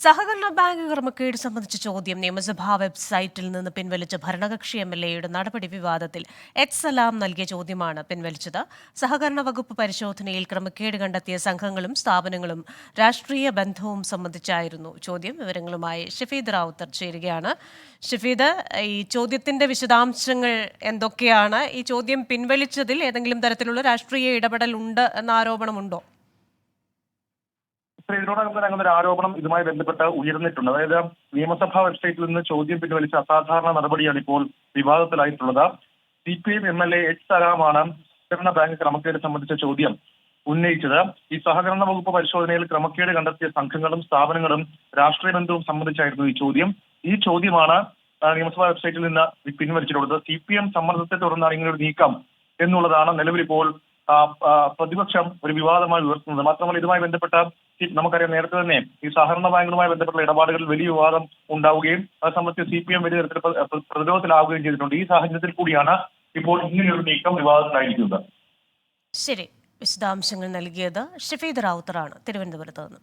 സഹകരണ ബാങ്ക് ക്രമക്കേട് സംബന്ധിച്ച ചോദ്യം നിയമസഭാ വെബ്സൈറ്റിൽ നിന്ന് പിൻവലിച്ച ഭരണകക്ഷി എംഎൽഎയുടെ നടപടി വിവാദത്തിൽ എച്ച് സലാം നൽകിയ ചോദ്യമാണ് പിൻവലിച്ചത്. സഹകരണ വകുപ്പ് പരിശോധനയിൽ ക്രമക്കേട് കണ്ടെത്തിയ സംഘങ്ങളും സ്ഥാപനങ്ങളും രാഷ്ട്രീയ ബന്ധവും സംബന്ധിച്ചായിരുന്നു ചോദ്യം. വിവരങ്ങളുമായി ഷഫീദ് റാവുത്തർ ചേരുകയാണ്. ഷഫീദ്, ഈ ചോദ്യത്തിന്റെ വിശദാംശങ്ങൾ എന്തൊക്കെയാണ്? ഈ ചോദ്യം പിൻവലിച്ചതിൽ ഏതെങ്കിലും തരത്തിലുള്ള രാഷ്ട്രീയ ഇടപെടൽ ഉണ്ട് എന്ന ആരോപണമുണ്ടോ? ഇതിനോടകം തന്നെ അങ്ങനെ ഒരു ആരോപണം ഇതുമായി ബന്ധപ്പെട്ട് ഉയർന്നിട്ടുണ്ട്. അതായത് നിയമസഭാ വെബ്സൈറ്റിൽ നിന്ന് ചോദ്യം പിൻവലിച്ച അസാധാരണ നടപടിയാണ് ഇപ്പോൾ വിവാദത്തിലായിട്ടുള്ളത്. CPIM MLA എച്ച് സലാമാണ് സഹകരണ ബാങ്ക് ക്രമക്കേട് സംബന്ധിച്ച ചോദ്യം ഉന്നയിച്ചത്. ഈ സഹകരണ വകുപ്പ് പരിശോധനയിൽ ക്രമക്കേട് കണ്ടെത്തിയ സംഘങ്ങളും സ്ഥാപനങ്ങളും രാഷ്ട്രീയ ബന്ധവും സംബന്ധിച്ചായിരുന്നു ഈ ചോദ്യം. ഈ ചോദ്യമാണ് നിയമസഭാ വെബ്സൈറ്റിൽ നിന്ന് പിൻവലിച്ചിട്ടുള്ളത്. CPM സമ്മർദ്ദത്തെ തുടർന്നാണ് ഇങ്ങനെ ഒരു നീക്കം എന്നുള്ളതാണ് നിലവിലിപ്പോൾ പ്രതിപക്ഷം ഒരു വിവാദമായി ഉയർത്തുന്നത്. മാത്രമല്ല ഇതുമായി ബന്ധപ്പെട്ട നമുക്കറിയാം, നേരത്തെ തന്നെ ഈ സഹകരണ ബാങ്കുമായി ബന്ധപ്പെട്ട ഇടപാടുകളിൽ വലിയ വിവാദം ഉണ്ടാവുകയും അത് സംബന്ധിച്ച് CPM വലിയ തരത്തിൽ പ്രതിരോധത്തിലാവുകയും ചെയ്തിട്ടുണ്ട്. ഈ സാഹചര്യത്തിൽ കൂടിയാണ് ഇപ്പോൾ ഇങ്ങനെയൊരു നീക്കം വിവാദത്തിലായിരിക്കുന്നത്. ശരി, വിശദാംശങ്ങൾ നൽകിയത് ഷഫീദ് റാവുത്തറാണ് തിരുവനന്തപുരത്ത് നിന്ന്.